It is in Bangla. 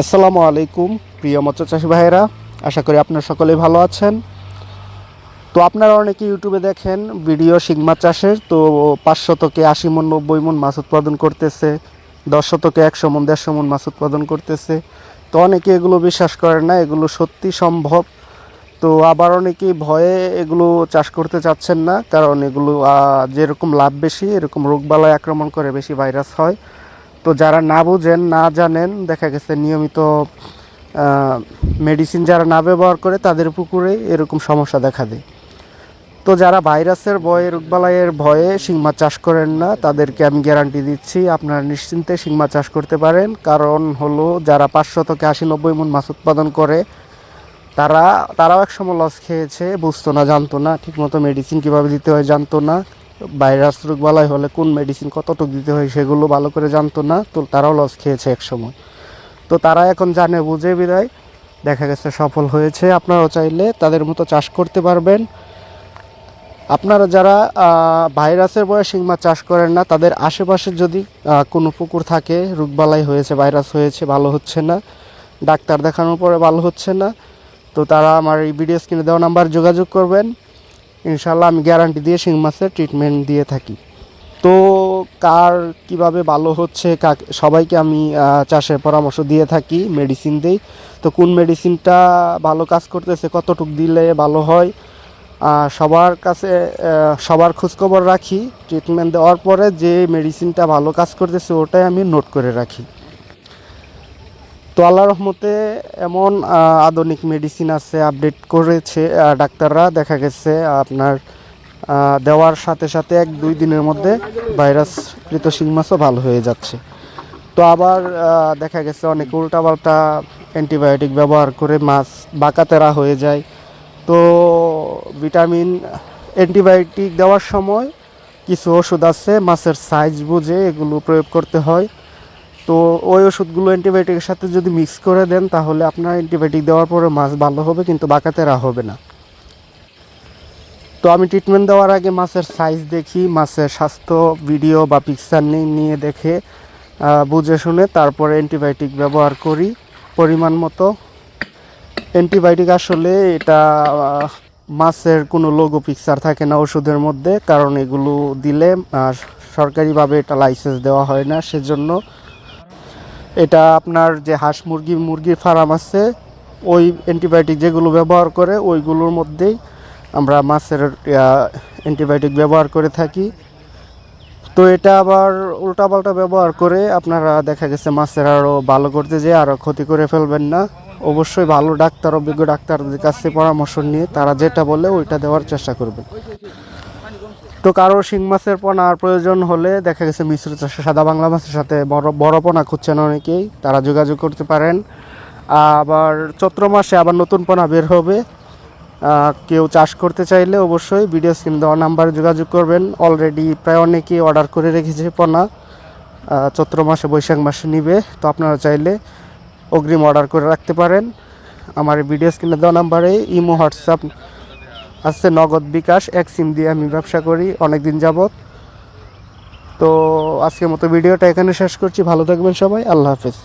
আসসালামু আলাইকুম প্রিয় মৎস্য চাষী ভাইয়েরা, আশা করি আপনারা সকলেই ভালো আছেন। তো আপনারা অনেকে ইউটিউবে দেখেন ভিডিও শিং মাছ চাষের। তো 5 শতকে 80 মণ 90 মণ মাছ উৎপাদন করতেছে, 10 শতকে 100 মণ 150 মণ মাছ উৎপাদন করতেছে। তো অনেকে এগুলো বিশ্বাস করেন না, এগুলো সত্যি সম্ভব। তো আবার অনেকেই ভয়ে এগুলো চাষ করতে চাচ্ছেন না, কারণ এগুলো যেরকম লাভ বেশি, এরকম রোগবালাই আক্রমণ করে, বেশি ভাইরাস হয়। তো যারা না বুঝেন, না জানেন, দেখা গেছে নিয়মিত মেডিসিন যারা না ব্যবহার করে তাদের পুকুরে এরকম সমস্যা দেখা দেয়। তো যারা ভাইরাসের ভয়ে, রোগবালাইয়ের ভয়ে শিং মাছ চাষ করেন না, তাদেরকে আমি গ্যারান্টি দিচ্ছি আপনারা নিশ্চিন্তে শিং মাছ চাষ করতে পারেন। কারণ হলো যারা 500 থেকে 80-90 মণ মাছ উৎপাদন করে তারাও একসময় লস খেয়েছে, বুঝতো না, জানতো না ঠিকমতো মেডিসিন কীভাবে দিতে হয়, জানতো না ভাইরাস রোগবালাই হলে কোন মেডিসিন কতটুকু দিতে হয় সেগুলো ভালো করে জানতো না। তো তারাও লস খেয়েছে একসময়। তো তারা এখন জানে বুঝে বিদায় দেখা গেছে সফল হয়েছে। আপনারাও চাইলে তাদের মতো চাষ করতে পারবেন। আপনারা যারা ভাইরাসের ভয়ে শিং মাছ চাষ করেন না, তাদের আশেপাশে যদি কোনো পুকুর থাকে, রোগবালাই হয়েছে, ভাইরাস হয়েছে, ভালো হচ্ছে না, ডাক্তার দেখানোর পরে ভালো হচ্ছে না, তো তারা আমার এই ভিডিও স্ক্রিনে দেওয়া নাম্বার যোগাযোগ করবেন। ইনশাল্লাহ আমি গ্যারান্টি দিয়ে শিং মাছের ট্রিটমেন্ট দিয়ে থাকি। তো কার কিভাবে ভালো হচ্ছে, সবাইকে আমি চাষের পরামর্শ দিয়ে থাকি, মেডিসিন দেই। তো কোন মেডিসিনটা ভালো কাজ করতেছে, কতটুক দিলে ভালো হয়, সবার কাছে সবার খোঁজখবর রাখি। ট্রিটমেন্ট দেওয়ার পরে যে মেডিসিনটা ভালো কাজ করতেছে ওটাই আমি নোট করে রাখি। তো আল্লাহর রহমতে এমন আধুনিক মেডিসিন আছে, আপডেট করেছে ডাক্তাররা, দেখা গেছে আপনার দেওয়ার সাথে সাথে 1-2 দিনের মধ্যে ভাইরাসকৃত শিং মাছও ভালো হয়ে যাচ্ছে। তো আবার দেখা গেছে অনেক উল্টাপাল্টা অ্যান্টিবায়োটিক ব্যবহার করে মাছ বাঁকাতেরা হয়ে যায়। তো ভিটামিন অ্যান্টিবায়োটিক দেওয়ার সময় কিছু ওষুধ আছে, মাছের সাইজ বুঝে এগুলো প্রয়োগ করতে হয়। তো ওই ওষুধগুলো অ্যান্টিবায়োটিকের সাথে যদি মিক্স করে দেন তাহলে আপনার অ্যান্টিবায়োটিক দেওয়ার পরে মাছ ভালো হবে, কিন্তু বাঁকাতেরা হবে না। তো আমি ট্রিটমেন্ট দেওয়ার আগে মাছের সাইজ দেখি, মাছের স্বাস্থ্য ভিডিও বা পিকচার নিয়ে দেখে বুঝে শুনে তারপরে অ্যান্টিবায়োটিক ব্যবহার করি পরিমাণ মতো। অ্যান্টিবায়োটিক আসলে এটা মাছের কোনো লোগো পিকচার থাকে না ওষুধের মধ্যে, কারণ এগুলো দিলে সরকারিভাবে এটা লাইসেন্স দেওয়া হয় না। সেজন্য এটা আপনার যে হাঁস মুরগির ফার্ম আছে, ওই অ্যান্টিবায়োটিক যেগুলো ব্যবহার করে ওইগুলোর মধ্যেই আমরা মাছের অ্যান্টিবায়োটিক ব্যবহার করে থাকি। তো এটা আবার উল্টাপাল্টা ব্যবহার করে আপনারা দেখা গেছে মাছের আরও ভালো করতে যেয়ে আরও ক্ষতি করে ফেলবেন না। অবশ্যই ভালো ডাক্তার, অভিজ্ঞ ডাক্তারদের কাছে পরামর্শ নিয়ে তারা যেটা বলে ওইটা দেওয়ার চেষ্টা করবেন। তো কারো শিং মাছের পোনার প্রয়োজন হলে দেখা গেছে মিশ্র চাষে সাদা বাংলা মাছের সাথে বড় পোনা খুঁজছেন অনেকেই, তারা যোগাযোগ করতে পারেন। আবার চৈত্র মাসে আবার নতুন পোনা বের হবে, কেউ চাষ করতে চাইলে অবশ্যই ভিডিও স্ক্রিনে দেওয়া নাম্বারে যোগাযোগ করবেন। অলরেডি প্রায় অনেকেই অর্ডার করে রেখেছে পোনা, চৈত্র মাসে বৈশাখ মাসে নিবে। তো আপনারা চাইলে অগ্রিম অর্ডার করে রাখতে পারেন। আমার ভিডিও স্ক্রিনে দেওয়া নাম্বারে ইমো, হোয়াটসঅ্যাপ আছে, নগদ বিকাশ, এক সিম দিয়ে আমি ব্যবসা করি অনেক দিন যাবত। তো আজকের মতো ভিডিওটা এখানে শেষ করছি। ভালো থাকবেন সবাই, আল্লাহ হাফেজ।